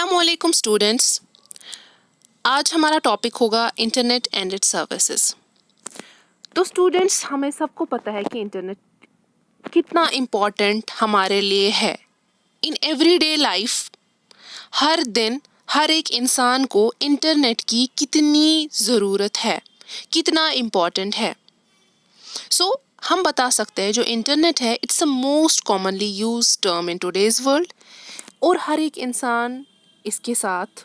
अस्सलामुअलैकुम स्टूडेंट्स। आज हमारा टॉपिक होगा इंटरनेट एंड इट्स सर्विसेज। तो स्टूडेंट्स, हमें सबको पता है कि इंटरनेट कितना इम्पोर्टेंट हमारे लिए है इन एवरीडे लाइफ। हर दिन हर एक इंसान को इंटरनेट की कितनी ज़रूरत है, कितना इम्पोर्टेंट है। हम बता सकते हैं जो इंटरनेट है it's the most commonly use term in today's world, और हर एक इंसान इसके साथ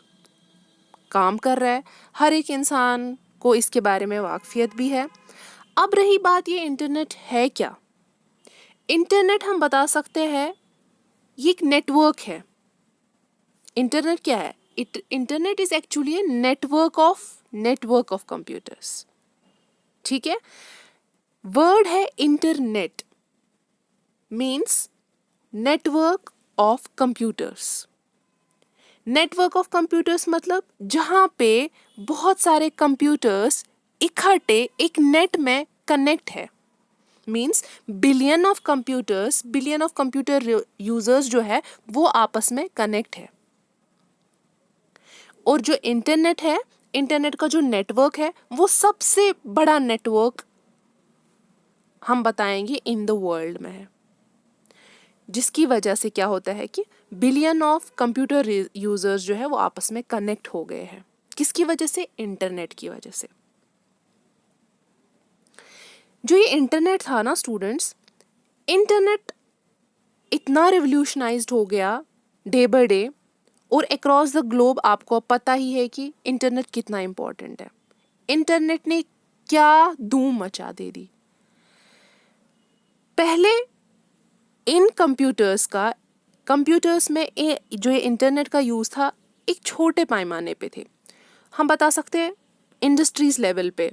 काम कर रहा है, हर एक इंसान को इसके बारे में वाकफियत भी है। अब रही बात, ये इंटरनेट है क्या? इंटरनेट हम बता सकते हैं ये एक नेटवर्क है। इंटरनेट क्या है? Internet is actually a network of computers. ठीक है, वर्ड है internet means network of computers. Network of computers मतलब जहाँ पे बहुत सारे कंप्यूटर्स इकट्ठे एक नेट में कनेक्ट है। Means billion of computer users जो है वो आपस में कनेक्ट है। और जो इंटरनेट है, इंटरनेट का जो नेटवर्क है वो सबसे बड़ा नेटवर्क हम बताएंगे इन द वर्ल्ड में है, जिसकी वजह से क्या होता है कि बिलियन ऑफ कंप्यूटर यूजर्स जो है वो आपस में कनेक्ट हो गए हैं। किसकी वजह से? इंटरनेट की वजह से। जो ये इंटरनेट था ना स्टूडेंट्स, इंटरनेट इतना रिवॉल्यूशनाइज्ड हो गया डे बाय डे, और अक्रॉस द ग्लोब आपको पता ही है कि इंटरनेट कितना इम्पोर्टेंट है। इंटरनेट ने क्या धूम मचा दे दी। पहले इन कंप्यूटर्स में जो ये इंटरनेट का यूज़ था एक छोटे पैमाने पे थे, हम बता सकते हैं इंडस्ट्रीज लेवल पे।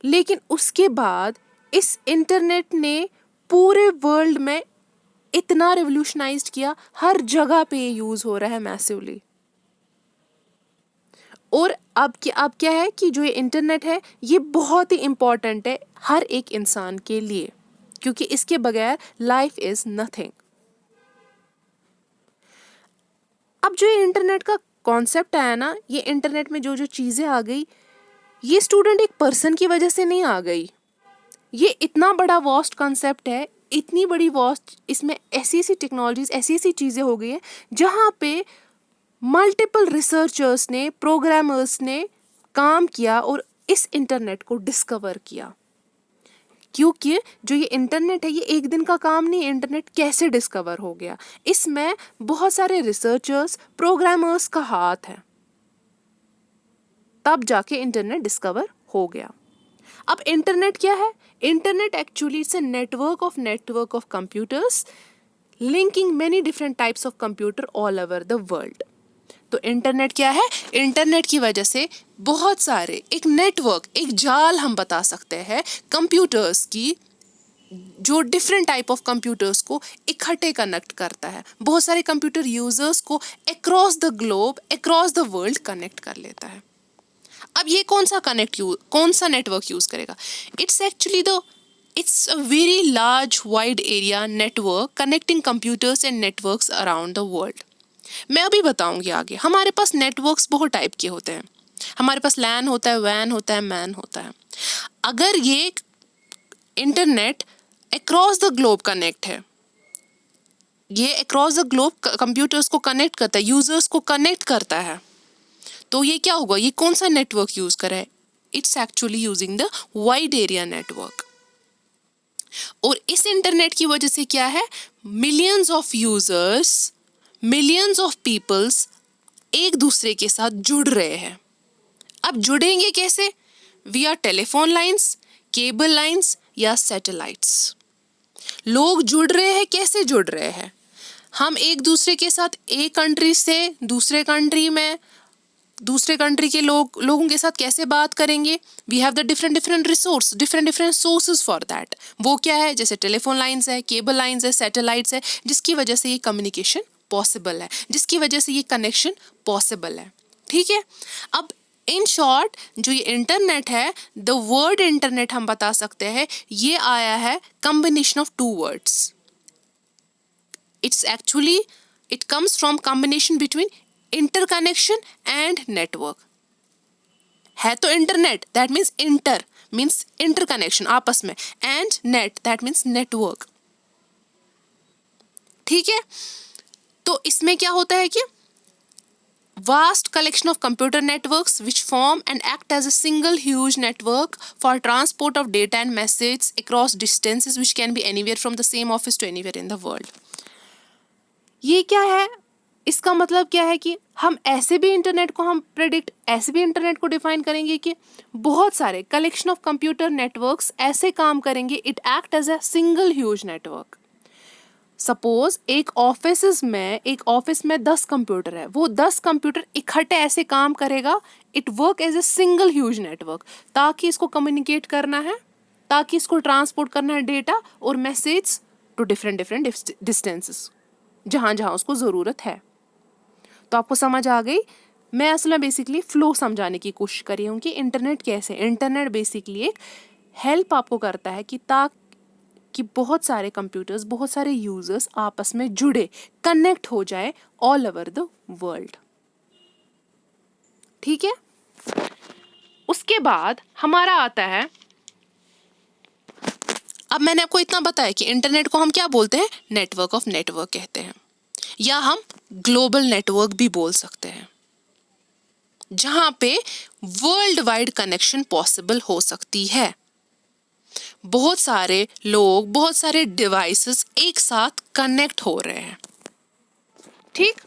लेकिन उसके बाद इस इंटरनेट ने पूरे वर्ल्ड में इतना रिवॉल्यूशनाइज्ड किया, हर जगह पे ये यूज़ हो रहा है मैसिवली। और अब क्या है कि जो ये इंटरनेट है ये बहुत ही इम्पोर्टेंट है हर एक इंसान के लिए, क्योंकि इसके बगैर लाइफ इज नथिंग। अब जो ये इंटरनेट का कॉन्सेप्ट आया ना, ये इंटरनेट में जो जो चीज़ें आ गई, ये स्टूडेंट एक पर्सन की वजह से नहीं आ गई। ये इतना बड़ा वास्ट कॉन्सेप्ट है, इतनी बड़ी वास्ट, इसमें ऐसी ऐसी टेक्नोलॉजीज, ऐसी ऐसी चीज़ें हो गई है जहाँ पे मल्टीपल रिसर्चर्स ने, प्रोग्रामर्स ने काम किया और इस इंटरनेट को डिस्कवर किया। क्योंकि जो ये इंटरनेट है ये एक दिन का काम नहीं। इंटरनेट कैसे डिस्कवर हो गया, इसमें बहुत सारे रिसर्चर्स, प्रोग्रामर्स का हाथ है, तब जाके इंटरनेट डिस्कवर हो गया। अब इंटरनेट क्या है? Internet actually it's a network of computers linking many different types of computer all over the world. तो इंटरनेट क्या है? इंटरनेट की वजह से बहुत सारे, एक नेटवर्क, एक जाल हम बता सकते हैं कंप्यूटर्स की, जो डिफरेंट टाइप ऑफ कंप्यूटर्स को इकट्ठे कनेक्ट करता है, बहुत सारे कंप्यूटर यूजर्स को across the globe, across the world connect कर लेता है। अब ये कौन सा नेटवर्क यूज करेगा? It's a very large wide area network connecting computers and networks around the world. मैं अभी बताऊंगी आगे। हमारे पास नेटवर्क्स बहुत टाइप के होते हैं। हमारे पास लैन होता है, वैन होता है, मैन होता है। अगर ये internet across the globe connect है, ये अक्रॉस द ग्लोब कंप्यूटर्स को कनेक्ट करता है, यूजर्स को कनेक्ट करता है, तो ये क्या होगा? ये कौन सा नेटवर्क यूज कर रहा है? It's actually using the wide area network. और इस इंटरनेट की वजह से क्या है? Millions of users, millions of peoples एक दूसरे के साथ जुड़ रहे हैं। अब जुड़ेंगे कैसे? विया टेलीफोन लाइंस, केबल लाइंस या सैटेलाइट्स। लोग जुड़ रहे हैं, कैसे जुड़ रहे हैं? हम एक दूसरे के साथ एक कंट्री से दूसरे कंट्री के लोगों के साथ कैसे बात करेंगे? We have the different sources for that. वो क्या है? जैसे टेलीफोन लाइंस है, केबल लाइंस है, सैटेलाइट्स है, जिसकी वजह से ये कम्युनिकेशन पॉसिबल है, जिसकी वजह से ये कनेक्शन पॉसिबल है। ठीक है, अब इन शॉर्ट जो ये इंटरनेट है, द वर्ड इंटरनेट हम बता सकते हैं ये आया है combination of two words. It comes from combination between interconnection and network. है तो internet, that means inter means interconnection आपस में, and net that means network. ठीक है, तो इसमें क्या होता है कि vast collection of computer networks which form and act as a single huge network for transport of data and messages across distances which can be anywhere from the same office to anywhere in the world। ये क्या है, इसका मतलब क्या है कि हम ऐसे भी इंटरनेट को हम प्रेडिक्ट ऐसे भी इंटरनेट को डिफाइन करेंगे कि बहुत सारे कलेक्शन ऑफ कंप्यूटर नेटवर्क्स ऐसे काम करेंगे, it act as a single huge network. Suppose एक ऑफिस में 10 कंप्यूटर है, वो 10 कंप्यूटर इकट्ठे ऐसे काम करेगा, it work as a single huge network, ताकि इसको कम्युनिकेट करना है, ताकि इसको ट्रांसपोर्ट करना है डेटा और मैसेज टू डिफरेंट डिस्टेंसेस, जहाँ जहाँ उसको ज़रूरत है। तो आपको समझ आ गई, मैं असल में बेसिकली फ्लो समझाने की कोशिश कर रही हूँ कि इंटरनेट कैसे, इंटरनेट बेसिकली एक हेल्प आपको करता है कि बहुत सारे कंप्यूटर्स, बहुत सारे यूजर्स आपस में जुड़े, कनेक्ट हो जाए ऑल ओवर द वर्ल्ड। ठीक है, उसके बाद हमारा आता है, अब मैंने आपको इतना बताया कि इंटरनेट को हम क्या बोलते हैं, नेटवर्क ऑफ नेटवर्क कहते हैं, या हम ग्लोबल नेटवर्क भी बोल सकते हैं, जहां पे वर्ल्ड वाइड कनेक्शन पॉसिबल हो सकती है। बहुत सारे लोग, बहुत सारे डिवाइसेस एक साथ कनेक्ट हो रहे हैं। ठीक,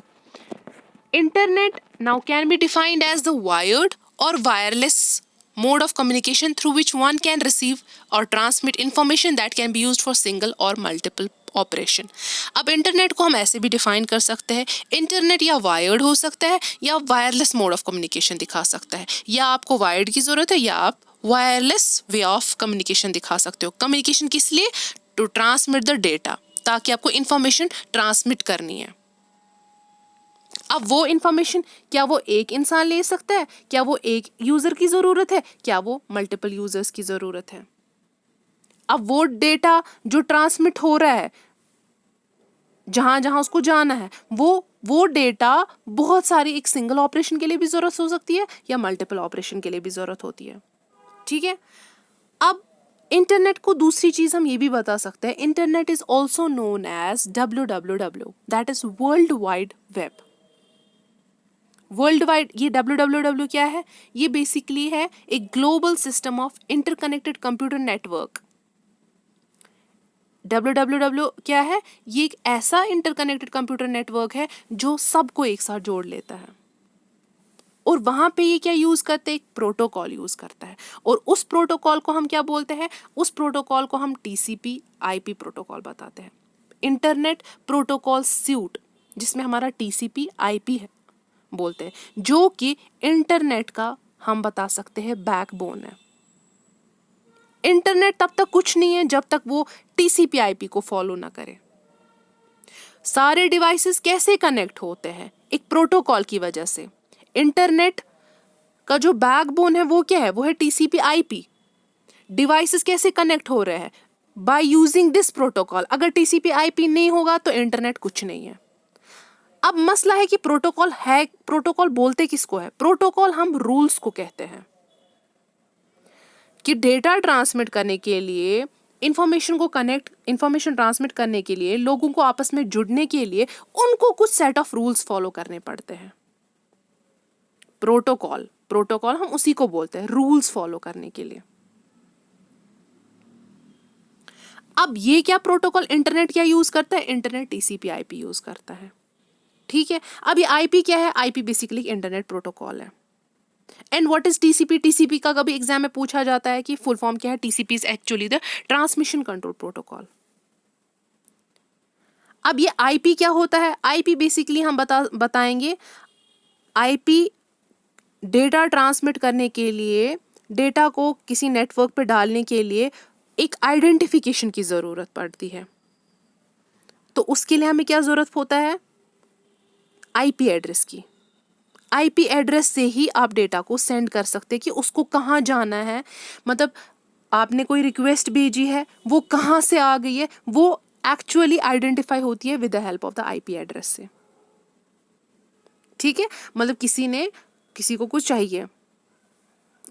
internet now can be defined as the wired और wireless mode of communication through which one can receive or transmit information that can be used for single or multiple operation। अब internet को हम ऐसे भी डिफाइन कर सकते हैं, internet या वायर्ड हो सकता है या वायरलेस मोड ऑफ कम्युनिकेशन दिखा सकता है, या आपको वायर्ड की जरूरत है या आप वायरलेस वे ऑफ कम्युनिकेशन दिखा सकते हो। कम्युनिकेशन किस लिए, टू ट्रांसमिट द डेटा, ताकि आपको इंफॉर्मेशन ट्रांसमिट करनी है। अब वो इंफॉर्मेशन क्या वो एक इंसान ले सकता है, क्या वो एक यूजर की जरूरत है, क्या वो मल्टीपल यूजर्स की जरूरत है। अब वो डेटा जो ट्रांसमिट हो रहा है, जहां जहां उसको जाना है, वो डेटा बहुत सारी एक सिंगल ऑपरेशन के लिए भी जरूरत हो सकती है या मल्टीपल ऑपरेशन के लिए भी जरूरत होती है। ठीक है, अब इंटरनेट को दूसरी चीज हम ये भी बता सकते हैं, internet is also known as WWW, that is world wide web. World wide, ये WWW क्या है, ये बेसिकली है एक global system of interconnected computer network. WWW क्या है, ये एक ऐसा इंटरकनेक्टेड कंप्यूटर नेटवर्क है जो सबको एक साथ जोड़ लेता है, और वहां पे ये क्या यूज करते हैं, एक प्रोटोकॉल यूज करता है, और उस प्रोटोकॉल को हम क्या बोलते हैं, उस प्रोटोकॉल को हम TCP/IP प्रोटोकॉल बताते हैं, इंटरनेट प्रोटोकॉल सूट, जिसमें हमारा TCP/IP है बोलते हैं, जो कि इंटरनेट का हम बता सकते हैं बैकबोन है। इंटरनेट तब तक कुछ नहीं है जब तक वो TCP/IP को फॉलो ना करे। सारे डिवाइसेस कैसे कनेक्ट होते हैं, एक प्रोटोकॉल की वजह से। इंटरनेट का जो बैकबोन है वो क्या है, वो है TCP/IP। डिवाइसेस कैसे कनेक्ट हो रहे हैं, बाय यूजिंग दिस प्रोटोकॉल। अगर TCP/IP नहीं होगा तो इंटरनेट कुछ नहीं है। अब मसला है कि प्रोटोकॉल है, प्रोटोकॉल बोलते किसको है, प्रोटोकॉल हम रूल्स को कहते हैं, कि डेटा ट्रांसमिट करने के लिए, इंफॉर्मेशन ट्रांसमिट करने के लिए, लोगों को आपस में जुड़ने के लिए उनको कुछ सेट ऑफ रूल्स फॉलो करने पड़ते हैं। प्रोटोकॉल हम उसी को बोलते हैं, रूल्स फॉलो करने के लिए। अब ये क्या प्रोटोकॉल, इंटरनेट क्या यूज करता है, इंटरनेट TCP/IP यूज करता है। ठीक है, अब ये IP क्या है, IP बेसिकली इंटरनेट प्रोटोकॉल है। एंड व्हाट इज TCP का कभी एग्जाम में पूछा जाता है कि फुल फॉर्म क्या है, TCP is actually the transmission control protocol. अब ये IP क्या होता है, IP बेसिकली हम बताएंगे, IP डेटा ट्रांसमिट करने के लिए, डेटा को किसी नेटवर्क पे डालने के लिए एक आइडेंटिफिकेशन की जरूरत पड़ती है। तो उसके लिए हमें क्या जरूरत होता है, IP एड्रेस की। IP एड्रेस से ही आप डेटा को सेंड कर सकते हैं कि उसको कहाँ जाना है, मतलब आपने कोई रिक्वेस्ट भेजी है, वो कहाँ से आ गई है, वो एक्चुअली आइडेंटिफाई होती है with the help of the IP address से। ठीक है, मतलब किसी को कुछ चाहिए,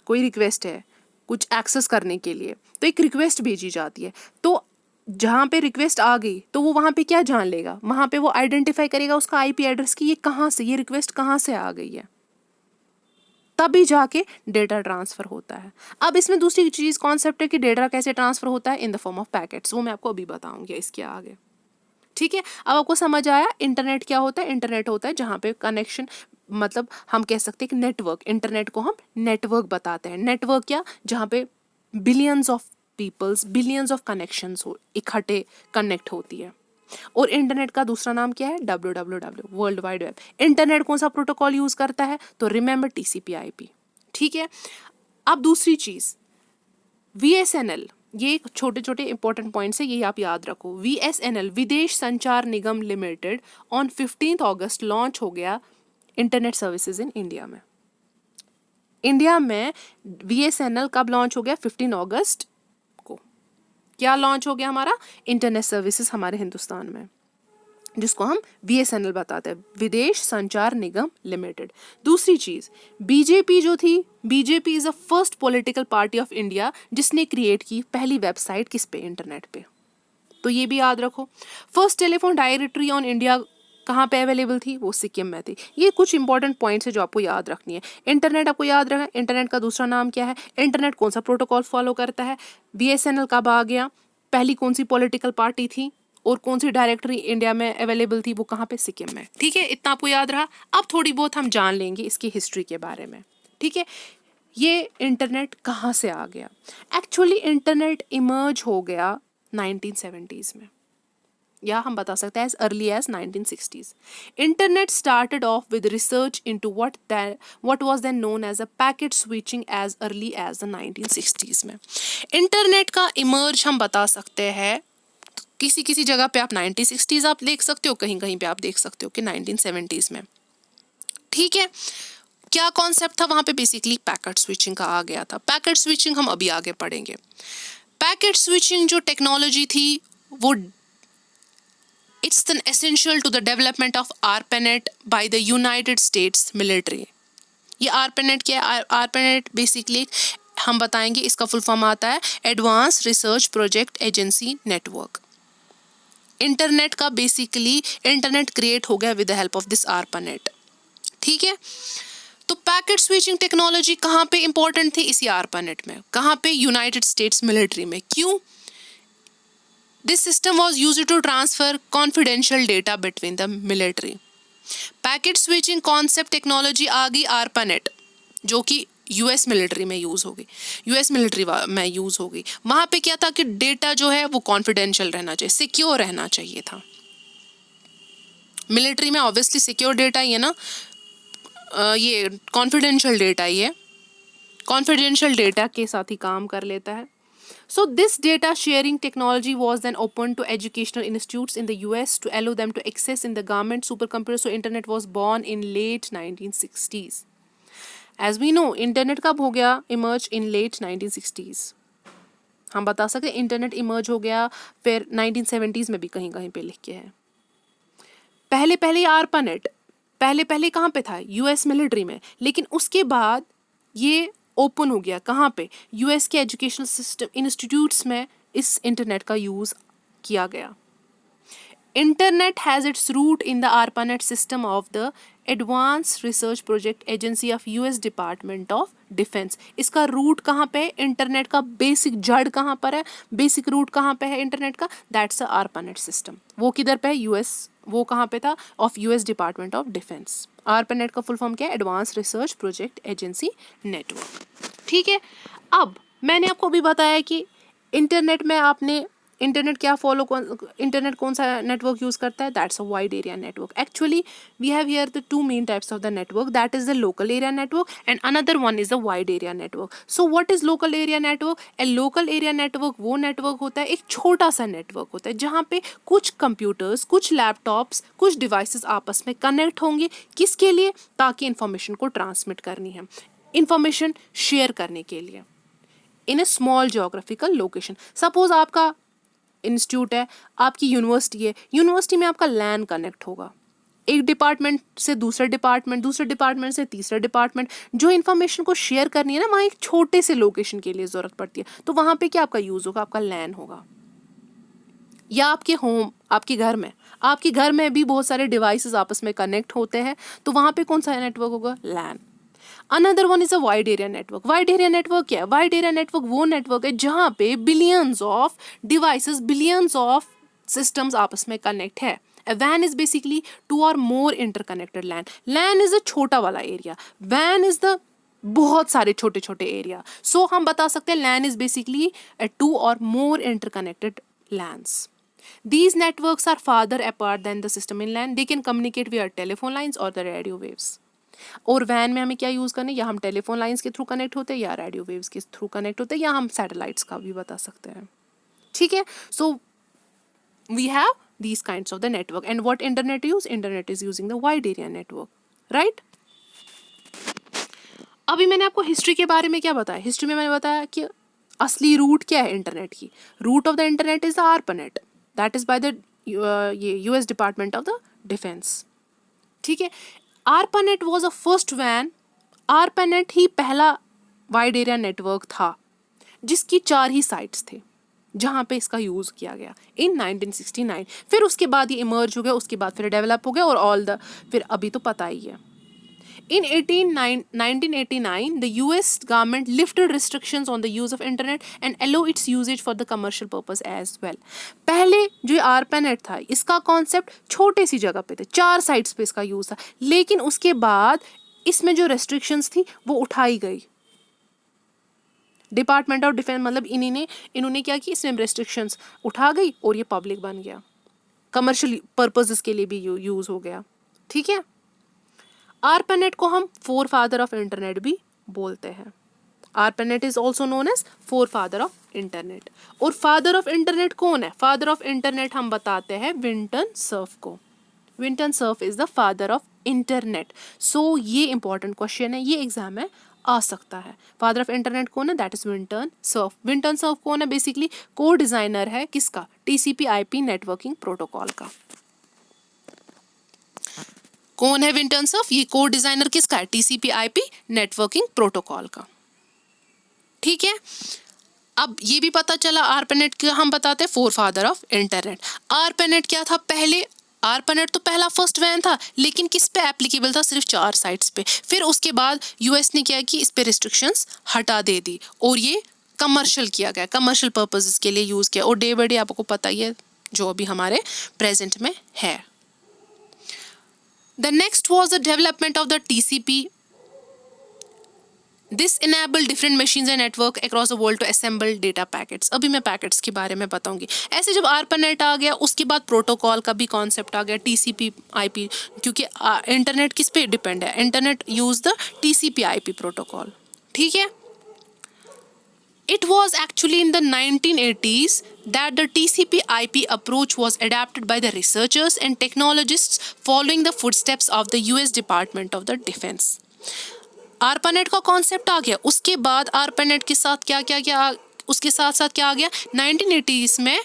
कोई रिक्वेस्ट है कुछ एक्सेस करने के लिए, तो एक रिक्वेस्ट भेजी जाती है। तो जहाँ पे रिक्वेस्ट आ गई तो वो वहाँ पे क्या जान लेगा, वहाँ पे वो आइडेंटिफाई करेगा उसका आईपी एड्रेस की ये कहाँ से, ये रिक्वेस्ट कहाँ से आ गई है, तभी जाके डेटा ट्रांसफर होता है। अब इसमें दूसरी चीज कॉन्सेप्ट है कि डेटा कैसे ट्रांसफर होता है, इन द फॉर्म ऑफ पैकेट्स, वो मैं आपको अभी बताऊंगी इसके आगे। ठीक है, अब आपको समझ आया इंटरनेट क्या होता है। इंटरनेट होता है जहाँ पे कनेक्शन, मतलब हम कह सकते हैं कि नेटवर्क, इंटरनेट को हम नेटवर्क बताते हैं। नेटवर्क क्या, जहाँ पे billions of peoples, billions of connections हो इकट्ठे कनेक्ट होती है। और इंटरनेट का दूसरा नाम क्या है, WWW, world wide web. Internet कौन सा प्रोटोकॉल यूज करता है, तो रिमेंबर TCP/IP। ठीक है, अब दूसरी चीज VSNL, ये छोटे छोटे इंपॉर्टेंट पॉइंट्स है, ये आप याद रखो। VSNL, विदेश संचार निगम लिमिटेड, ऑन 15 अगस्त लॉन्च हो गया इंटरनेट सर्विसेज इन इंडिया में। इंडिया में VSNL कब लॉन्च हो गया, 15 अगस्त को। क्या लॉन्च हो गया हमारा, इंटरनेट सर्विसेज हमारे हिंदुस्तान में, जिसको हम VSNL बताते हैं, विदेश संचार निगम लिमिटेड। दूसरी चीज, बीजेपी जो थी, BJP is the first political party of India जिसने क्रिएट की पहली वेबसाइट किस पे, इंटरनेट पे, तो ये भी याद रखो। First telephone directory on India कहाँ पे अवेलेबल थी, वो सिक्किम में थी। ये कुछ इंपॉर्टेंट पॉइंट्स है जो आपको याद रखनी है। इंटरनेट आपको याद रखना, इंटरनेट का दूसरा नाम क्या है, इंटरनेट कौन सा प्रोटोकॉल फॉलो करता है, VSNL कब आ गया, पहली कौन सी पॉलिटिकल पार्टी थी, और कौन सी डायरेक्टरी इंडिया में अवेलेबल थी, वो कहाँ पे, सिक्किम में। ठीक है, इतना आपको याद रहा। अब थोड़ी बहुत हम जान लेंगे इसकी हिस्ट्री के बारे में। ठीक है, ये इंटरनेट कहाँ से आ गया। एक्चुअली इंटरनेट इमर्ज हो गया 1970s में, या हम बता सकते हैं as early as 1960s। Internet started off with research into what was then known as a packet switching as early as the 1960s में। इंटरनेट का इमर्ज हम बता सकते हैं, किसी किसी जगह पे आप 1960s आप देख सकते हो, कहीं कहीं पे आप देख सकते हो कि 1970s में। ठीक है, क्या कॉन्सेप्ट था वहां पे, बेसिकली पैकेट स्विचिंग का आ गया था। पैकेट स्विचिंग हम अभी आगे पढ़ेंगे। पैकेट स्विचिंग जो टेक्नोलॉजी थी वो it's an essential to the development of ARPANET by the United States military. ये ARPANET क्या है, ARPANET बेसिकली हम बताएंगे, इसका फुल फॉर्म आता है advance research project agency network. Internet का बेसिकली इंटरनेट क्रिएट हो गया with the help of this ARPANET। ठीक है, तो पैकेट स्विचिंग टेक्नोलॉजी कहाँ पे इंपॉर्टेंट थी, इसी ARPANET में। कहाँ पे, यूनाइटेड स्टेट्स मिलिट्री में। क्यों, this system was used to transfer confidential data between the military. Packet switching concept technology आ गई ARPANET, जो कि US मिलिट्री में यूज होगी, US मिलिट्री में यूज होगी। वहां पे क्या था कि डेटा जो है वो कॉन्फिडेंशियल रहना चाहिए, सिक्योर रहना चाहिए था। मिलिट्री में ऑब्वियसली सिक्योर डेटा ही है ना, ये कॉन्फिडेंशियल डेटा ही है, कॉन्फिडेंशियल डेटा के साथ ही काम कर लेता है। So this data sharing technology was then opened to educational institutes in the US to allow them to access in the government supercomputers. So internet was born in late 1960s. As we know, internet कब हो गया emerge in late 1960s। हम बता सकते हैं internet emerge हो गया फिर 1970s में भी कहीं कहीं पे लिख के है। पहले पहले ARPANET पहले कहाँ पे था, US मिलिट्री में, लेकिन उसके बाद ये ओपन हो गया कहाँ पे, US के एजुकेशनल सिस्टम इंस्टीट्यूट्स में इस इंटरनेट का यूज किया गया। Internet has its root in the ARPANET system of the advance research project agency of US department of defence. इसका रूट कहाँ पे है, इंटरनेट का बेसिक जड़ कहाँ पर है, बेसिक रूट कहाँ पे है इंटरनेट का, दैट्स अ ARPANET सिस्टम। वो किधर पे है, US, वो कहाँ पे था, of US department of defence. ARPANET का फुल फॉर्म क्या है, advance research project agency network. ठीक है, अब मैंने आपको अभी बताया कि इंटरनेट में आपने इंटरनेट क्या इंटरनेट कौन सा नेटवर्क यूज करता है, that's a wide area network. Actually we have here the two main types of the network, that is the local area network and another one is the wide area network. So what is local area network, a local area network वो network होता है, एक छोटा सा network होता है जहाँ पे कुछ कंप्यूटर्स, कुछ लैपटॉप्स, कुछ डिवाइसेस आपस में कनेक्ट होंगे, किसके लिए, ताकि इंफॉर्मेशन को ट्रांसमिट करनी है, इंफॉर्मेशन शेयर करने के लिए इन ए स्मॉल जियोग्राफिकल लोकेशन। सपोज आपका इंस्टीट्यूट है, आपकी यूनिवर्सिटी है, यूनिवर्सिटी में आपका लैन कनेक्ट होगा, एक डिपार्टमेंट से दूसरे डिपार्टमेंट से तीसरे डिपार्टमेंट, जो इन्फॉर्मेशन को शेयर करनी है ना, वहाँ एक छोटे से लोकेशन के लिए ज़रूरत पड़ती है। तो वहाँ पे क्या आपका यूज़ होगा, आपका लैन होगा। या आपके घर में भी बहुत सारे डिवाइसेस आपस में कनेक्ट होते हैं, तो वहाँ पे कौन सा नेटवर्क होगा, LAN. Another one is a wide area network. Wide area network क्या है, वाइड एरिया नेटवर्क वो नेटवर्क है जहाँ पे billions of devices, billions of systems आपस में कनेक्ट है। A WAN is basically two or more interconnected LAN. LAN is a छोटा वाला एरिया, WAN is the बहुत सारे छोटे छोटे एरिया। सो हम बता सकते हैं LAN is basically a two or more interconnected LANs. These networks are farther apart than the system in LAN. They can communicate via telephone lines or the radio waves. और van में हमें क्या use करना है, या हम telephone lines के through connect होते हैं, या रेडियो वेव्स के थ्रू कनेक्ट होते हैं, या हम सैटेलाइट्स का भी बता सकते हैं। ठीक है, so we have these kinds of the network. And what internet is using the wide area network, right? अभी मैंने आपको हिस्ट्री के बारे में क्या बताया, हिस्ट्री में मैंने बताया कि असली रूट क्या है इंटरनेट की। Root of the internet is the ARPANET, that is by the US department of the defence. ठीक है, ARPANET was a first WAN। ARPANEट ही पहला वाइड एरिया नेटवर्क था जिसकी 4 ही साइट्स थे जहाँ पे इसका यूज़ किया गया इन 1969। फिर उसके बाद ये इमर्ज हो गया, उसके बाद फिर डेवलप हो गया, और फिर अभी तो पता ही है। In 1989, the US government lifted restrictions on the use of internet and allow its usage for the commercial purpose as well. पहले जो ARPANET था, इसका कॉन्सेप्ट छोटे सी जगह पे थे, 4 साइट्स पे इसका यूज़ था, लेकिन उसके बाद इसमें जो रेस्ट्रिक्शंस थी वो उठाई गई। डिपार्टमेंट ऑफ डिफेंस मतलब इन्होंने क्या की, इसमें रेस्ट्रिक्शंस उठा गई और ये पब्लिक बन गया, कमर्शियल पर्पसेस के लिए भी यूज़ हो गया। ठीक है, ARPANET को हम फोरफादर ऑफ इंटरनेट भी बोलते हैं। ARPANET is also known as forefather of internet. और फादर ऑफ इंटरनेट कौन है, फादर ऑफ इंटरनेट हम बताते हैं विंटन सर्फ को। Vinton Cerf is the father of internet. So ये इंपॉर्टेंट क्वेश्चन है, ये एग्जाम में आ सकता है। फादर ऑफ इंटरनेट कौन है, that is Vinton Cerf. Vinton Cerf कौन है, बेसिकली को डिजाइनर है किसका, TCP/IP नेटवर्किंग प्रोटोकॉल का। कौन है विंटन सर्फ, ये कोड डिजाइनर किसका है, TCP/IP नेटवर्किंग प्रोटोकॉल का। ठीक है, अब ये भी पता चला ARPANET का हम बताते हैं फोरफादर ऑफ इंटरनेट। ARPANET क्या था, पहले ARPANET तो पहला फर्स्ट वैन था, लेकिन किस पे एप्लीकेबल था, सिर्फ 4 साइट्स पे। फिर उसके बाद US ने क्या कि इस पे रिस्ट्रिक्शंस हटा दे दी और ये कमर्शियल किया गया, कमर्शियल पर्पसेस के लिए यूज किया, और डे बाय डे आपको पता ही है जो अभी हमारे प्रेजेंट में है। The next was the development of the TCP. This enabled different machines and network across the world to assemble data packets. अभी मैं पैकेट्स के बारे में बताऊंगी। ऐसे जब ARPANET आ गया, उसके बाद प्रोटोकॉल का भी कॉन्सेप्ट आ गया, TCP/IP, क्योंकि इंटरनेट किस पे डिपेंड है, internet use the TCP/IP protocol. ठीक है, it was actually in the 1980s that the TCP/IP approach was adapted by the researchers and technologists following the footsteps of the US Department of the Defense. ARPANET का concept आ गया, उसके बाद ARPANET के साथ क्या उसके साथ साथ क्या आ गया, 1980s में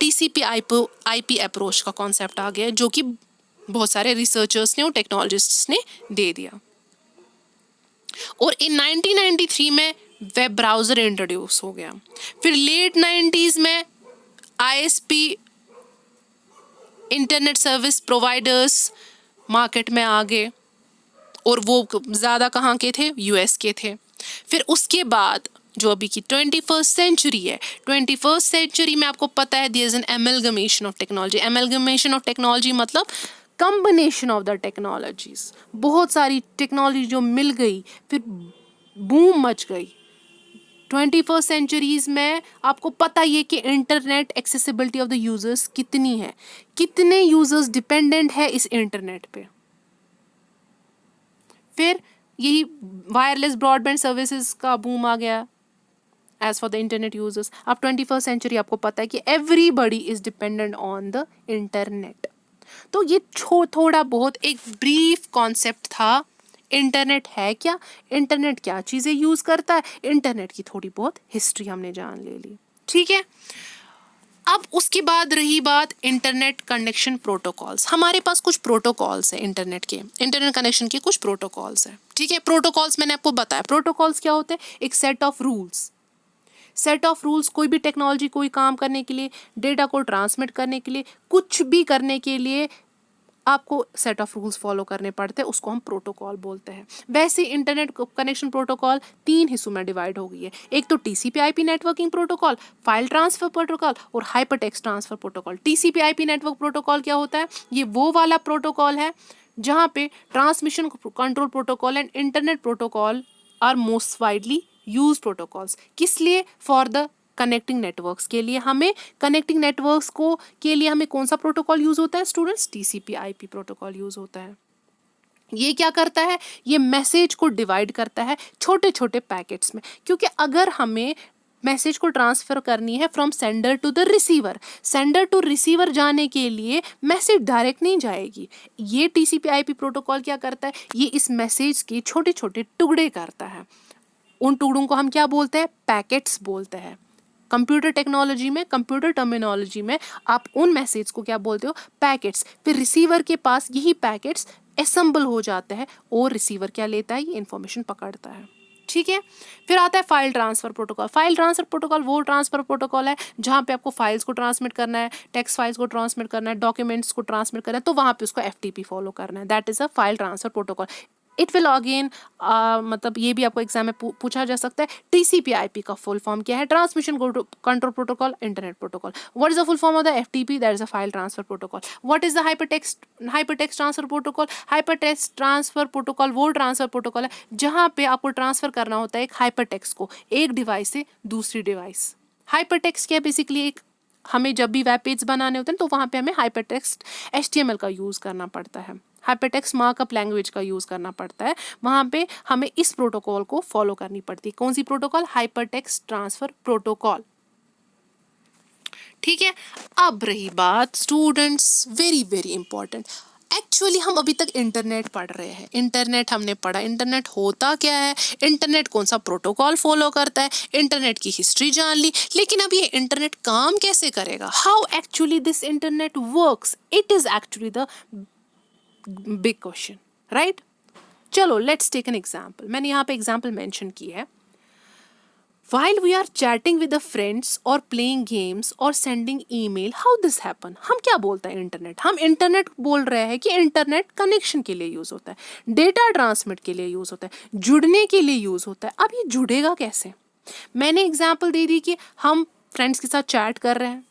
TCP/IP अप्रोच का कॉन्सेप्ट आ गया, जो कि बहुत सारे रिसर्चर्स ने और टेक्नोलॉजिस्ट्स ने दे दिया। और इन 1993 में वेब ब्राउज़र इंट्रोड्यूस हो गया। फिर लेट 90s में ISP internet service providers market में आ गए, और वो ज़्यादा कहाँ के थे, US के थे। फिर उसके बाद जो अभी की 21st सेंचुरी है, 21st सेंचुरी में आपको पता है there is an amalgamation of technology. Amalgamation of technology मतलब कम्बिनेशन ऑफ द टेक्नोलॉजीज, बहुत सारी टेक्नोलॉजी जो मिल गई, फिर बूम मच गई। 21st सेंचुरीज में आपको पता ही है कि internet accessibility of the users कितनी है, कितने यूजर्स डिपेंडेंट है इस इंटरनेट पे। फिर यही वायरलेस ब्रॉडबैंड सर्विसेज का बूम आ गया as for the internet users. अब 21st सेंचुरी आपको पता है कि everybody is dependent on the internet. तो ये थोड़ा बहुत एक ब्रीफ कॉन्सेप्ट था, इंटरनेट है क्या, इंटरनेट क्या चीज़ें यूज़ करता है, इंटरनेट की थोड़ी बहुत हिस्ट्री हमने जान ले ली। ठीक है, अब उसके बाद रही बात इंटरनेट कनेक्शन प्रोटोकॉल्स। हमारे पास कुछ प्रोटोकॉल्स है इंटरनेट कनेक्शन के कुछ प्रोटोकॉल्स है। ठीक है, प्रोटोकॉल्स मैंने आपको बताया। प्रोटोकॉल्स क्या होते हैं? एक सेट ऑफ रूल्स। कोई भी टेक्नोलॉजी, कोई काम करने के लिए, डेटा को ट्रांसमिट करने के लिए, कुछ भी करने के लिए आपको सेट ऑफ रूल्स फॉलो करने पड़ते हैं, उसको हम प्रोटोकॉल बोलते हैं। वैसे इंटरनेट कनेक्शन प्रोटोकॉल 3 हिस्सों में डिवाइड हो गई है। एक तो TCP IP networking protocol, file transfer protocol और hypertext transfer protocol. TCP IP network protocol क्या होता है? ये वो वाला प्रोटोकॉल है जहाँ पे transmission control protocol and internet protocol are most widely use protocols. किस लिए? फॉर द कनेक्टिंग नेटवर्क्स के लिए। हमें कनेक्टिंग नेटवर्क्स को के लिए हमें कौन सा प्रोटोकॉल यूज होता है स्टूडेंट्स? टीसीपी/आईपी प्रोटोकॉल यूज होता है। ये क्या करता है? ये मैसेज को डिवाइड करता है छोटे छोटे पैकेट्स में, क्योंकि अगर हमें मैसेज को ट्रांसफर करनी है from sender to the receiver, sender to receiver जाने के लिए मैसेज डायरेक्ट नहीं जाएगी। ये टीसीपी/आईपी प्रोटोकॉल क्या करता है? ये इस मैसेज के छोटे छोटे टुकड़े करता है। उन टुकड़ों को हम क्या बोलते हैं? पैकेट्स बोलते हैं। कंप्यूटर टेक्नोलॉजी में, कंप्यूटर टर्मिनोलॉजी में आप उन मैसेज को क्या बोलते हो? पैकेट्स। फिर रिसीवर के पास यही पैकेट्स असेंबल हो जाते हैं और रिसीवर क्या लेता है? ये इंफॉर्मेशन पकड़ता है। ठीक है, फिर आता है file transfer protocol. File transfer protocol वो ट्रांसफर प्रोटोकॉल है जहाँ पे आपको फाइल्स को ट्रांसमिट करना है, टेक्स्ट फाइल्स को ट्रांसमिट करना है, डॉक्यूमेंट्स को ट्रांसमिट करना है, तो वहाँ पे उसको एफटीपी फॉलो करना है। That is a file transfer protocol. It will again मतलब ये भी आपको एग्जाम में पूछा जा सकता है, टीसीपी/आईपी का फुल फॉर्म क्या है? Transmission control protocol, internet protocol. What is the full form of the FTP? That is a file transfer protocol. What is the hypertext transfer protocol? Hypertext transfer protocol वो transfer protocol है जहाँ पे आपको transfer करना होता है एक hypertext को एक डिवाइस से दूसरी डिवाइस। हाइपरटेक्स्ट क्या है? बेसिकली एक, हमें जब भी वेब पेज बनाने होते हैं तो वहाँ पे हमें हाइपरटेक्स्ट HTML का यूज़ करना पड़ता है, हाइपरटेक्स्ट मार्कअप लैंग्वेज का यूज़ करना पड़ता है। वहाँ पे हमें इस प्रोटोकॉल को फॉलो करनी पड़ती है। कौन सी प्रोटोकॉल? Hypertext transfer protocol. ठीक है, अब रही बात students, very very important. Actually हम अभी तक इंटरनेट पढ़ रहे हैं, इंटरनेट हमने पढ़ा, इंटरनेट होता क्या है, इंटरनेट कौन सा प्रोटोकॉल फॉलो करता है, इंटरनेट की हिस्ट्री जान ली, लेकिन अब ये इंटरनेट काम कैसे करेगा? How actually this internet works? It is actually the big question, right? चलो लेट्स टेक एन एग्जाम्पल। मैंने यहाँ पे एग्जाम्पल मेंशन की है। While we are chatting with the friends or playing games or sending email, how this happen? हम क्या बोलते हैं इंटरनेट? हम इंटरनेट बोल रहे हैं कि इंटरनेट कनेक्शन के लिए यूज होता है, डेटा ट्रांसमिट के लिए यूज होता है, जुड़ने के लिए यूज होता है। अब ये जुड़ेगा कैसे? मैंने एग्जाम्पल दे दी कि हम फ्रेंड्स के साथ चैट कर रहे हैं,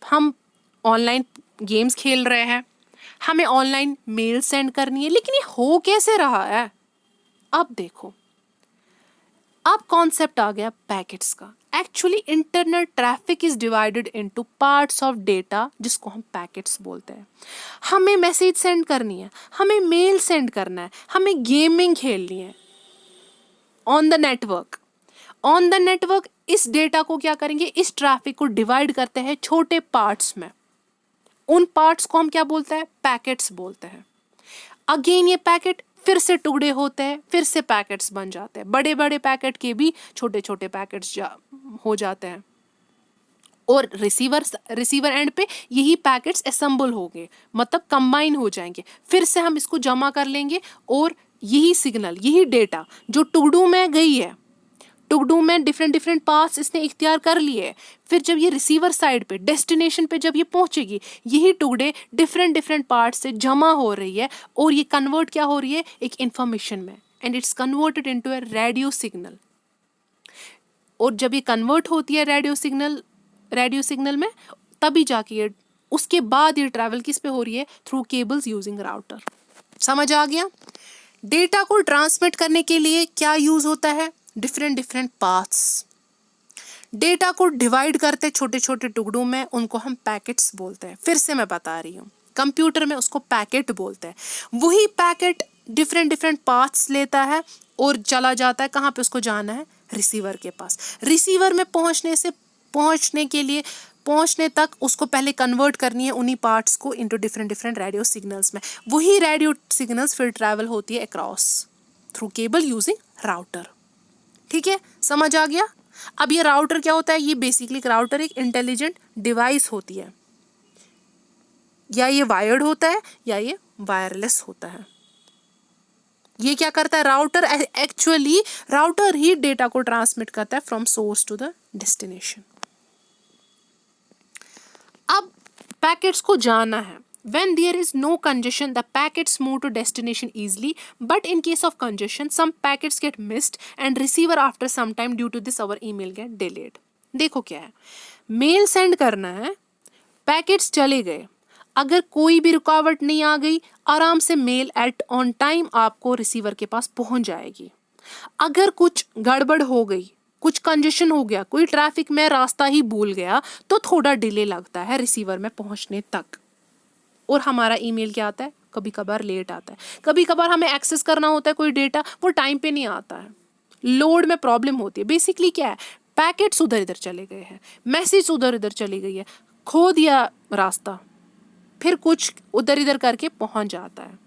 हम ऑनलाइन गेम्स खेल रहे हैं, हमें ऑनलाइन मेल सेंड करनी है, लेकिन ये हो कैसे रहा है? अब देखो, अब कॉन्सेप्ट आ गया पैकेट्स का। Actually internet traffic is divided into parts of data जिसको हम पैकेट्स बोलते हैं। हमें मैसेज सेंड करनी है, हमें मेल सेंड करना है, हमें गेमिंग खेलनी है ऑन द नेटवर्क। इस डेटा को क्या करेंगे? इस ट्रैफिक को डिवाइड करते हैं छोटे पार्ट्स में। उन पार्ट्स को हम क्या बोलते हैं? पैकेट्स बोलते हैं। अगेन ये पैकेट फिर से टुकड़े होते हैं, फिर से पैकेट्स बन जाते हैं, बड़े बड़े पैकेट के भी छोटे छोटे पैकेट्स हो जाते हैं, और रिसीवर एंड पे यही पैकेट्स असेंबल होंगे, मतलब कंबाइन हो जाएंगे। फिर से हम इसको जमा कर लेंगे और यही सिग्नल, यही डेटा जो टुकड़ों में गई है, टुकड़ों में डिफरेंट पाथ्स इसने इख्तियार कर लिए, फिर जब ये रिसीवर साइड पे डेस्टिनेशन पे जब ये पहुंचेगी, यही टुकड़े डिफरेंट पार्ट्स से जमा हो रही है और ये कन्वर्ट क्या हो रही है? एक इंफॉर्मेशन में, and it's converted into a radio signal. और जब ये कन्वर्ट होती है रेडियो सिग्नल में, तभी जाके ये, उसके बाद ये ट्रैवल किस पे हो रही है? Through cables using router. समझ आ गया? डेटा को ट्रांसमिट करने के लिए क्या यूज होता है? Different paths. डेटा को डिवाइड करते छोटे छोटे टुकड़ों में, उनको हम पैकेट्स बोलते हैं। फिर से मैं बता रही हूँ, कंप्यूटर में उसको पैकेट बोलते हैं। वही पैकेट डिफरेंट पाथ्स लेता है और चला जाता है, कहाँ पे उसको जाना है? रिसीवर के पास। रिसीवर में पहुंचने तक उसको पहले कन्वर्ट करनी है उन्हीं पार्ट्स को इनटू डिफरेंट रेडियो सिग्नल्स में। वही रेडियो सिग्नल्स फिर ट्रैवल होती है across through cable using router. ठीक है, समझ आ गया? अब ये राउटर क्या होता है, ये बेसिकली राउटर एक इंटेलिजेंट डिवाइस होती है, या ये वायर्ड होता है या ये वायरलेस होता है। ये क्या करता है, राउटर ही डेटा को ट्रांसमिट करता है from source to the destination. अब पैकेट्स को जाना है, when there is no congestion the packets move to destination easily, but in case of congestion some packets get missed and receiver after some time due to this our email get delayed। देखो क्या है, mail send करना है, packets चले गए, अगर कोई भी रुकावट नहीं आ गई, आराम से मेल एट ऑन टाइम आपको रिसीवर के पास पहुंच जाएगी। अगर कुछ गड़बड़ हो गई, कुछ कंजेशन हो गया, कोई ट्रैफिक में रास्ता ही भूल गया, तो थोड़ा डिले लगता है रिसीवर में पहुंचने तक, और हमारा ईमेल क्या आता है, कभी कभार लेट आता है। कभी कभार हमें एक्सेस करना होता है कोई डेटा, वो टाइम पे नहीं आता है, लोड में प्रॉब्लम होती है। बेसिकली क्या है, पैकेट्स उधर इधर चले गए हैं, मैसेज उधर इधर चली गई है, खो दिया रास्ता, फिर कुछ उधर इधर करके पहुंच जाता है।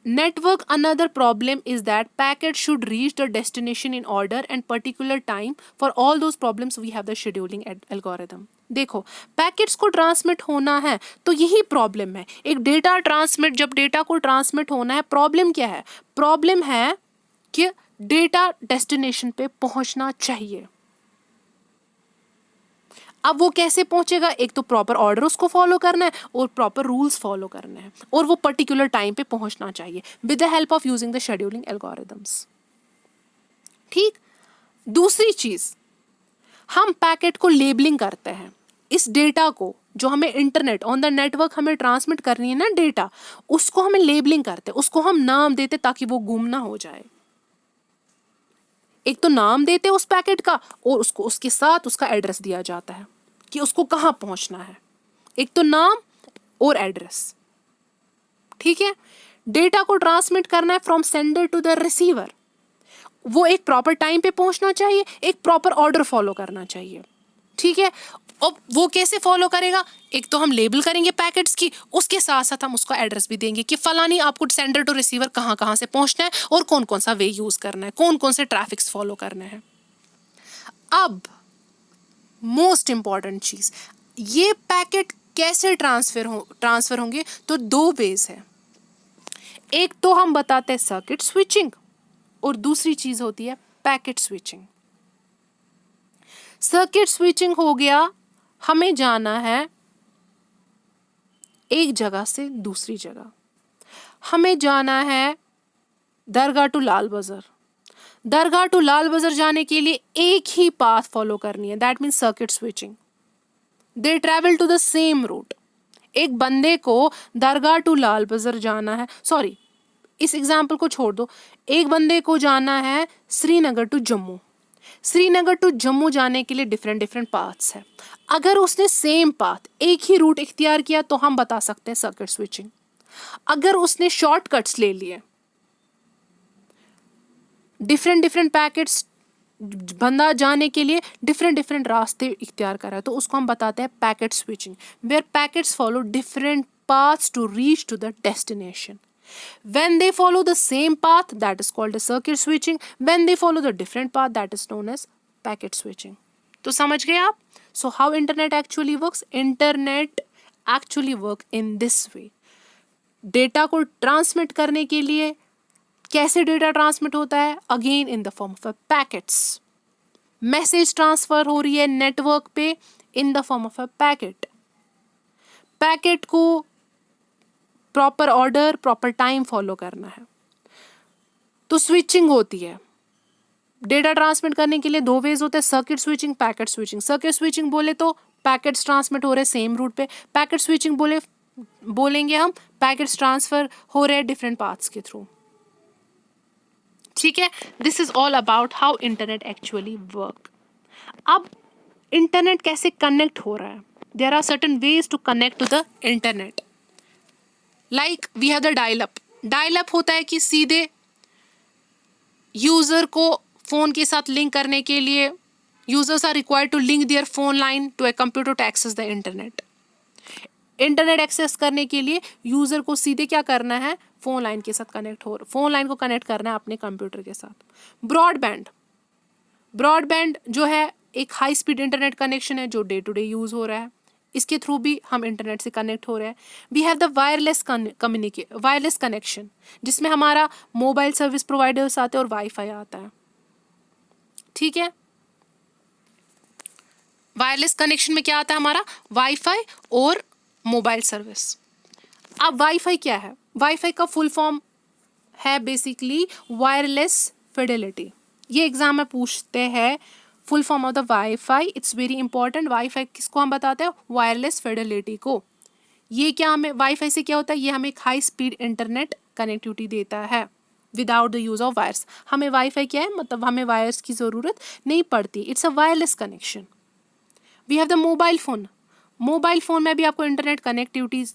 Network another problem is that packets should reach the destination in order and particular time. For all those problems we have the scheduling algorithm। देखो पैकेट्स को ट्रांसमिट होना है तो यही प्रॉब्लम है, एक डेटा ट्रांसमिट, जब डेटा को ट्रांसमिट होना है, प्रॉब्लम क्या है, प्रॉब्लम है कि डेटा डेस्टिनेशन पे पहुंचना चाहिए। अब वो कैसे पहुंचेगा, एक तो प्रॉपर ऑर्डर उसको फॉलो करना है और प्रॉपर रूल्स फॉलो करने हैं, और वो पर्टिकुलर टाइम पे पहुंचना चाहिए with the help of using the scheduling algorithms. ठीक, दूसरी चीज, हम पैकेट को लेबलिंग करते हैं, इस डेटा को जो हमें इंटरनेट ऑन द नेटवर्क हमें ट्रांसमिट करनी है ना डेटा, उसको हमें लेबलिंग करते हैं, उसको हम नाम देते ताकि वो गुम ना हो जाए। एक तो नाम देते उस पैकेट का, और उसको उसके साथ उसका एड्रेस दिया जाता है कि उसको कहाँ पहुंचना है, एक तो नाम और एड्रेस। ठीक है, डेटा को ट्रांसमिट करना है from sender to the receiver, वो एक प्रॉपर टाइम पे पहुंचना चाहिए, एक प्रॉपर ऑर्डर फॉलो करना चाहिए। ठीक है, अब वो कैसे फॉलो करेगा, एक तो हम लेबल करेंगे पैकेट्स की, उसके साथ साथ हम उसको एड्रेस भी देंगे कि फलानी आपको सेंडर टू रिसीवर कहाँ कहाँ से पहुंचना है और कौन कौन सा वे यूज करना है, कौन कौन से ट्रैफिक्स फॉलो करने हैं। अब मोस्ट इंपॉर्टेंट चीज, ये पैकेट कैसे ट्रांसफर होंगे, तो दो वेज है, एक तो हम बताते हैं सर्किट स्विचिंग और दूसरी चीज होती है पैकेट स्विचिंग। सर्किट स्विचिंग हो गया, हमें जाना है एक जगह से दूसरी जगह, हमें जाना है दरगाह टू लाल बाजार। दरगाह टू लाल बाजार जाने के लिए एक ही पाथ फॉलो करनी है, that means circuit switching. They travel to the same route. एक बंदे को दरगाह टू लाल बाजार जाना है, सॉरी इस एग्जाम्पल को छोड़ दो, एक बंदे को जाना है श्रीनगर टू जम्मू। श्रीनगर टू जम्मू जाने के लिए डिफरेंट डिफरेंट पाथ्स है, अगर उसने सेम पाथ, एक ही रूट इख्तियार किया तो हम बता सकते हैं सर्किट स्विचिंग। अगर उसने शॉर्टकट्स ले लिए, डिफरेंट डिफरेंट पैकेट्स, बंदा जाने के लिए डिफरेंट डिफरेंट रास्ते इख्तियार कर रहा है, तो उसको हम बताते हैं packet switching, where packets follow different paths to reach to the destination. When they follow the same path, that is called a circuit switching. When they follow the different path, that is known as packet switching. तो समझ गए आप? So how internet actually works? Internet actually work in this way. Data को transmit करने के लिए कैसे data transmit होता है? Again in the form of packets. Message transfer हो रही है नेटवर्क पे in the form of a packet. Packet को proper order, proper time follow करना है, तो स्विचिंग होती है। डेटा ट्रांसमिट करने के लिए दो वेज होते हैं, circuit switching, packet switching. Circuit switching बोले तो पैकेट्स ट्रांसमिट हो रहे सेम रूट पे, पैकेट स्विचिंग बोलेंगे हम पैकेट्स ट्रांसफर हो रहे डिफरेंट पाथ्स के थ्रू। ठीक है, this is all about how internet actually work. अब इंटरनेट कैसे कनेक्ट हो रहा है? There are certain ways to connect to the internet, like we have the dial up. Dial up होता है कि सीधे यूजर को फोन के साथ लिंक करने के लिए users are required to link their phone line to a computer to access the internet. Internet access करने के लिए यूजर को सीधे क्या करना है? फोन लाइन के साथ फोन लाइन को कनेक्ट करना है अपने कंप्यूटर के साथ। ब्रॉडबैंड, ब्रॉडबैंड जो है एक हाई स्पीड इंटरनेट कनेक्शन है जो डे टू डे यूज़ हो रहा है, इसके थ्रू भी हम इंटरनेट से कनेक्ट हो रहे हैं. We have the wireless connection जिसमें हमारा मोबाइल सर्विस प्रोवाइडर्स आते हैं और वाईफाई आता है. ठीक है, वायरलेस कनेक्शन में क्या आता है हमारा, वाईफाई और मोबाइल सर्विस. अब वाईफाई क्या है, वाईफाई का फुल फॉर्म है बेसिकली वायरलेस फिडेलिटी. ये एग्जाम में पूछते हैं full form of the wifi. It's very important. Wifi किसको हम बताते हैं, वायरलेस फिडेलिटी को. ये क्या हमें वाईफाई से क्या होता है, ये हमें एक हाई स्पीड इंटरनेट कनेक्टिविटी देता है without the use of wires. हमें वाईफाई क्या है, मतलब हमें वायर्स की ज़रूरत नहीं पड़ती. It's a wireless connection. We have the mobile phone. Mobile phone में भी आपको इंटरनेट कनेक्टिविटी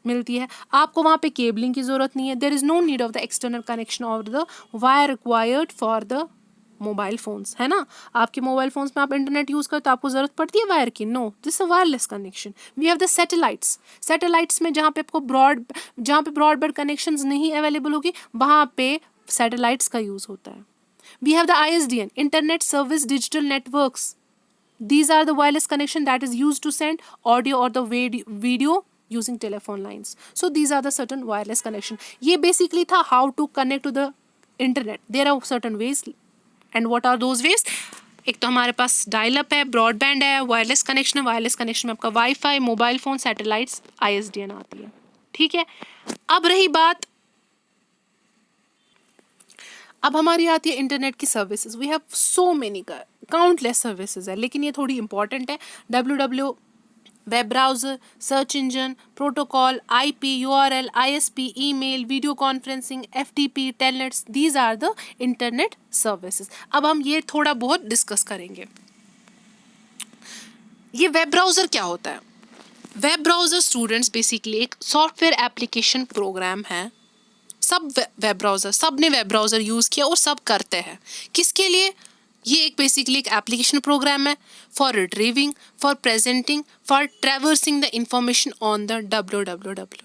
मिलती है. आपको वहाँ पे केबलिंग की ज़रूरत नहीं है. There is no need of the external connection और the wire required for the mobile phones, है ना. आपके मोबाइल फ़ोन्स में आप इंटरनेट यूज़ करते हो, आपको ज़रूरत पड़ती है वायर की, no. This a wireless connection. We have the satellites. Satellites में जहाँ पे आपको जहाँ पे ब्रॉडबैंड कनेक्शंस नहीं अवेलेबल होगी वहाँ पे सैटेलाइट्स का यूज़ होता है. We have the ISDN, internet service digital networks. These are the wireless connection that is used to send audio or the video using telephone lines. So these are the certain wireless connection. ये basically था how to connect to the internet. There are certain ways. And what are those ways? एक तो हमारे पास dial up है, broadband है, wireless connection है. Wireless connection में आपका wifi, mobile phone, satellites, ISDN आती है. ठीक है, अब रही बात, अब हमारी आती है इंटरनेट की services. We have so many countless services है, लेकिन ये थोड़ी इंपॉर्टेंट है. WW, web browser, search engine, protocol, IP, URL, ISP, email, video conferencing, FTP, telnets, these are the internet services. अब हम ये थोड़ा बहुत डिस्कस करेंगे. ये वेब ब्राउज़र क्या होता है. वेब ब्राउज़र स्टूडेंट्स बेसिकली एक सॉफ्टवेयर एप्लीकेशन प्रोग्राम है. सब वेब ब्राउज़र, सब ने वेब ब्राउज़र यूज़ किया और सब करते हैं. किसके लिए, ये एक बेसिकली एक एप्लीकेशन प्रोग्राम है for retrieving, for presenting, for traversing the information on the www.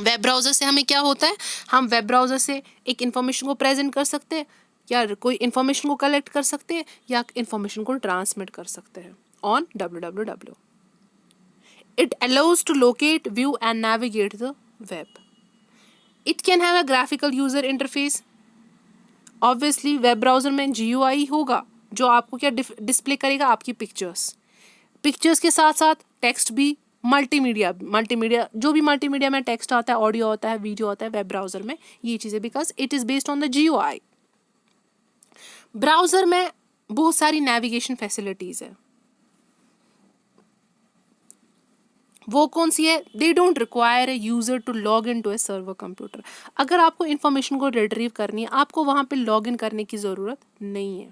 Web browser से हमें क्या होता है, हम वेब ब्राउज़र से एक इंफॉर्मेशन को प्रेजेंट कर सकते हैं, या कोई इंफॉर्मेशन को कलेक्ट कर सकते हैं, या इंफॉर्मेशन को ट्रांसमिट कर सकते हैं on www. It allows to locate, view and navigate the web. It can have a graphical user interface. Obviously web browser में GUI होगा जो आपको क्या डिस्प्ले करेगा, आपकी पिक्चर्स के साथ साथ टेक्स्ट भी, मल्टीमीडिया जो भी मल्टीमीडिया में टेक्स्ट आता है, ऑडियो होता है, वीडियो होता है वेब ब्राउज़र में, ये चीज़ें, because it is based on the GUI. Browser में बहुत सारी नेविगेशन फैसिलिटीज़ है. वो कौन सी है, they don't require a user to log in to a server computer. अगर आपको इन्फॉर्मेशन को रिट्रीव करनी है, आपको वहाँ पे लॉग इन करने की ज़रूरत नहीं है.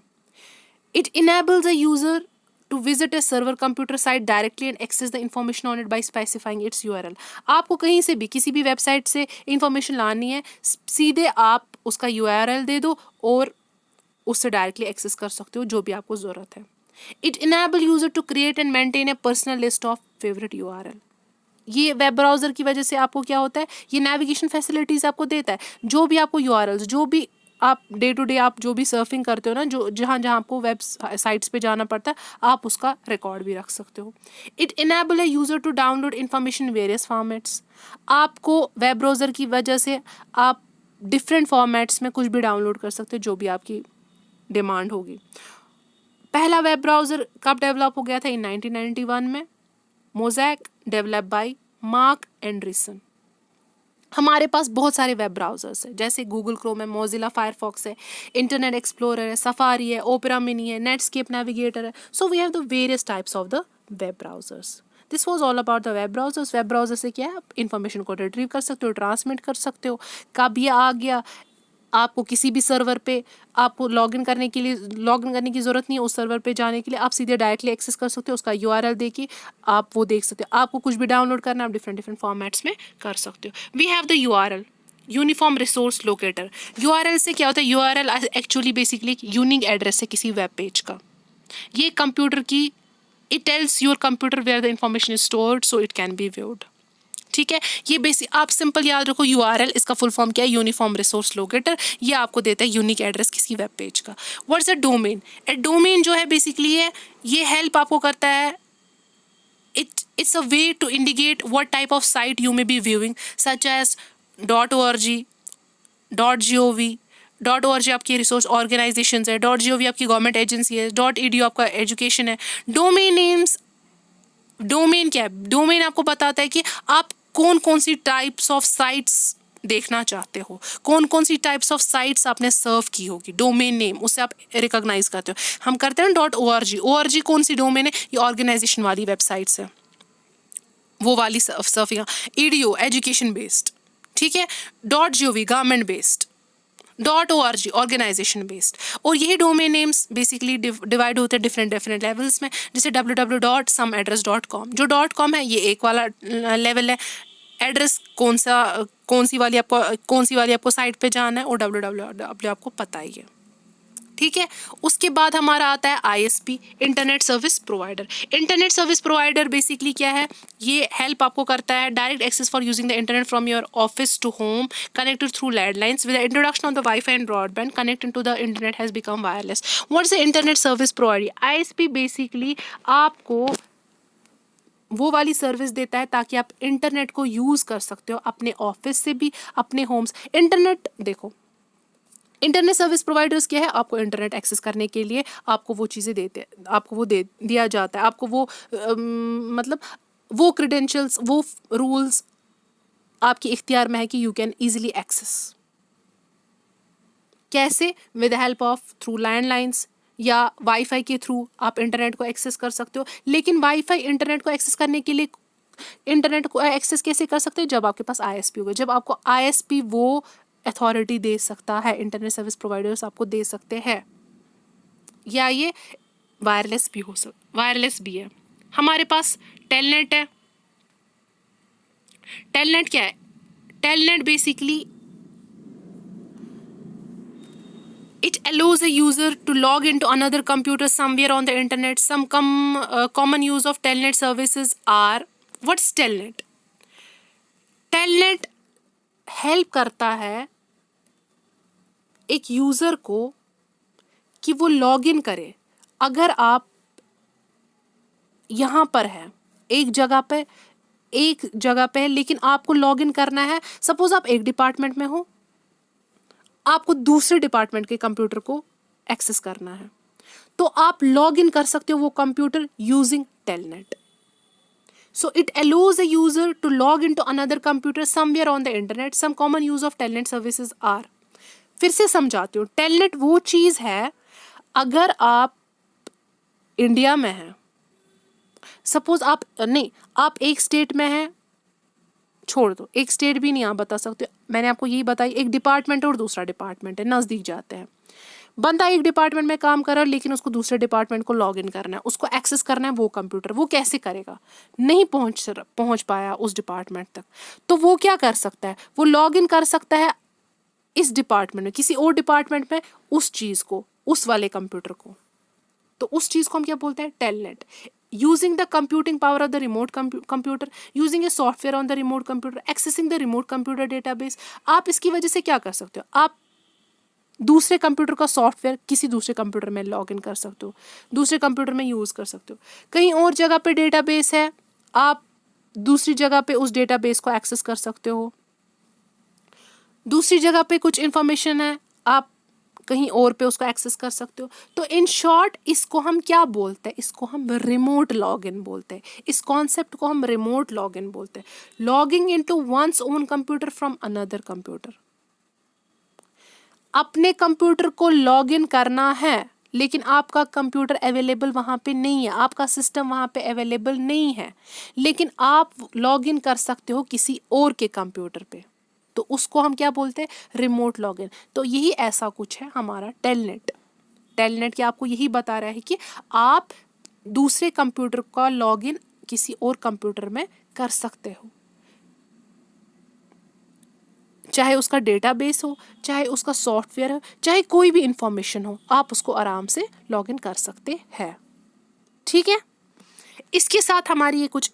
It enables a user to visit a server computer site directly and access the information on it by specifying its URL. आपको कहीं से भी किसी भी वेबसाइट से इंफॉर्मेशन लानी है, सीधे आप उसका URL दे दो और उससे डायरेक्टली एक्सेस कर सकते हो जो भी आपको ज़रूरत है. It enable user to create and maintain a personal list of favourite URL. ये वेब ब्राउज़र की वजह से आपको क्या होता है, ये नेविगेशन फैसिलिटीज़ आपको देता है. जो भी आपको URLs, जो भी आप डे टू डे आप जो भी सर्फिंग करते हो ना, जो जहाँ जहाँ आपको वेब साइट्स पे जाना पड़ता है, आप उसका रिकॉर्ड भी रख सकते हो. इट इनेबल है user to download information various formats. आपको वेब ब्राउज़र की वजह से आप डिफरेंट फॉर्मेट्स में कुछ भी डाउनलोड कर सकते हो जो भी आपकी डिमांड होगी. पहला वेब ब्राउज़र कब डेवलप हो गया था, इन 1991 में. Mosaic, develop by Mark Anderson. हमारे पास बहुत सारे वेब ब्राउज़र्स हैं, जैसे गूगल क्रोम है, मोजिला फायरफॉक्स है, इंटरनेट एक्सप्लोरर है, सफारी है, ओपेरा मिनी है, नेटस्केप नेविगेटर है. So we have the various types of the web browsers. This was all about the web browsers. Web browser से क्या है, आप इन्फॉर्मेशन को रिट्रीव कर सकते हो, ट्रांसमिट कर सकते हो. कब ये आ गया, आपको किसी भी सर्वर पे आपको लॉगिन करने की ज़रूरत नहीं है. उस सर्वर पे जाने के लिए आप सीधे डायरेक्टली एक्सेस कर सकते हो, उसका URL दे के आप वो देख सकते हो. आपको कुछ भी डाउनलोड करना है, आप डिफरेंट फॉर्मेट्स में कर सकते हो. We have the URL, uniform resource locator. URL से क्या होता है, URL एक्चुअली बेसिकली एक यूनिक एड्रेस है किसी वेब पेज का. ये कंप्यूटर की, it tells your computer where the information is stored so it can be viewed. ठीक है। ये बेसिक आप सिंपल याद रखो, URL इसका फुल फॉर्म क्या है, यूनिफॉर्म रिसोर्स लोकेटर। ये आपको देता है यूनिक एड्रेस किसी वेब पेज का। What's a domain? A domain जो है बेसिकली है, ये हेल्प आपको करता है, it's a way to indicate what type of site you may be viewing, such as .org, .gov, .org आपकी रिसोर्स ऑर्गेनाइजेशन है, .gov आपकी गवर्नमेंट एजेंसी है, .edu आपका एजुकेशन है। डोमेन नेम्स, डोमेन क्या है? डोमेन आपको बताता है कि आप कौन कौन सी टाइप्स ऑफ साइट्स देखना चाहते हो, कौन कौन सी टाइप्स ऑफ साइट्स आपने सर्व की होगी। डोमेन नेम उससे आप रिकॉग्नाइज करते हो। हम करते हैं .org, ORG कौन सी डोमेन है? ये ऑर्गेनाइजेशन वाली वेबसाइट्स है, वो वाली सर्फिंग। EDU एजुकेशन बेस्ड, ठीक है। .gov government based, .org organisation based. और यही डोमेन नेम्स बेसिकली डिवाइड होते हैं डिफरेंट लेवल्स में, जैसे www.someaddress.com। जो .com है ये एक वाला लेवल है, एड्रेस कौन सी वाली आपको साइट पे जाना है, और www आपको पता ही है, ठीक है। उसके बाद हमारा आता है ISP, internet service provider. Internet service provider basically क्या है? ये हेल्प आपको करता है direct access for using the internet from your office to home, connected through landlines. With the introduction of the wifi and broadband, connecting to the internet has become wireless. What's the internet service provider? ISP basically आपको वो वाली service देता है ताकि आप internet को use कर सकते हो अपने ऑफिस से भी, अपने होम्स। इंटरनेट देखो, इंटरनेट सर्विस प्रोवाइडर्स क्या है? आपको इंटरनेट एक्सेस करने के लिए आपको वो चीज़ें देते हैं, आपको वो दिया जाता है, आपको वो मतलब वो क्रेडेंशियल्स, वो रूल्स आपके इख्तियार में है कि यू कैन ईजिली एक्सेस। कैसे? With the help of through landlines या वाईफाई के थ्रू आप इंटरनेट को एक्सेस कर सकते हो। लेकिन वाईफाई इंटरनेट को एक्सेस करने के लिए, इंटरनेट को एक्सेस कैसे कर सकते हो? जब आपके पास ISP होगा, जब आपको ISP वो अथॉरिटी दे सकता है, इंटरनेट सर्विस प्रोवाइडर्स आपको दे सकते हैं। या ये वायरलेस भी है। हमारे पास टेलनेट है। टेलनेट क्या है? Telnet basically it allows a user to log into another computer somewhere on the internet. Some common use of telnet services are, what's telnet? telnet help करता है एक यूजर को कि वो लॉग इन करे। अगर आप यहाँ पर है एक जगह पे है, लेकिन आपको लॉग इन करना है, सपोज आप एक डिपार्टमेंट में हो, आपको दूसरे डिपार्टमेंट के कंप्यूटर को एक्सेस करना है, तो आप लॉग इन कर सकते हो वो computer using telnet. So it allows a user to log into another computer somewhere on the internet. Some common use of telnet services are, फिर से समझाती हूँ। टेलनेट वो चीज़ है, अगर आप इंडिया में हैं, सपोज आप एक स्टेट में हैं, छोड़ दो, एक स्टेट भी नहीं आप बता सकते, मैंने आपको यही बताई, एक डिपार्टमेंट और दूसरा डिपार्टमेंट है, नज़दीक जाते हैं। बंदा एक डिपार्टमेंट में काम कर रहा है, लेकिन उसको दूसरे डिपार्टमेंट को लॉग इन करना है, उसको एक्सेस करना है वो कंप्यूटर, वो कैसे करेगा? नहीं पहुंच पाया उस डिपार्टमेंट तक, तो वो क्या कर सकता है? वो लॉग इन कर सकता है इस डिपार्टमेंट में, किसी और डिपार्टमेंट में, उस चीज़ को, उस वाले कंप्यूटर को। तो उस चीज़ को हम क्या बोलते हैं? Telnet. Using the computing power of the remote computer, using a software on the remote computer, accessing the remote computer database. आप इसकी वजह से क्या कर सकते हो? आप दूसरे कंप्यूटर का सॉफ्टवेयर किसी दूसरे कंप्यूटर में लॉग इन कर सकते हो, दूसरे कंप्यूटर में यूज़ कर सकते हो। कहीं और जगह पे डेटाबेस है, आप दूसरी जगह पे उस डेटाबेस को एक्सेस कर सकते हो। दूसरी जगह पे कुछ इंफॉर्मेशन है, आप कहीं और पे उसको एक्सेस कर सकते हो। तो इन शॉर्ट इसको हम क्या बोलते हैं? इसको हम रिमोट लॉगिन बोलते हैं। इस कॉन्सेप्ट को हम रिमोट लॉगिन बोलते हैं। Logging into one's own computer from another computer. अपने कंप्यूटर को लॉग इन करना है, लेकिन आपका कंप्यूटर अवेलेबल वहाँ पे नहीं है, आपका सिस्टम वहाँ पे अवेलेबल नहीं है, लेकिन आप लॉग इन कर सकते हो किसी और के कंप्यूटर पे, तो उसको हम क्या बोलते हैं? Remote login. तो यही ऐसा कुछ है हमारा टेलनेट। टेलनेट क्या आपको यही बता रहा है कि आप दूसरे कंप्यूटर का लॉगिन किसी और कंप्यूटर में कर सकते हो, चाहे उसका डेटाबेस हो, चाहे उसका सॉफ्टवेयर हो, चाहे कोई भी इंफॉर्मेशन हो, आप उसको आराम से लॉगिन कर सकते हैं। ठीक है, इसके साथ हमारी ये कुछ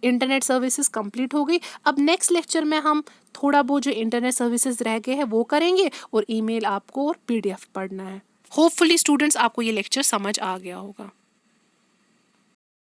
इंटरनेट सर्विसेज कंप्लीट हो गई। अब नेक्स्ट लेक्चर में हम थोड़ा बहुत जो इंटरनेट सर्विसेज रह गए हैं वो करेंगे और ईमेल आपको और पीडीएफ पढ़ना है। होपफुली स्टूडेंट्स आपको ये लेक्चर समझ आ गया होगा।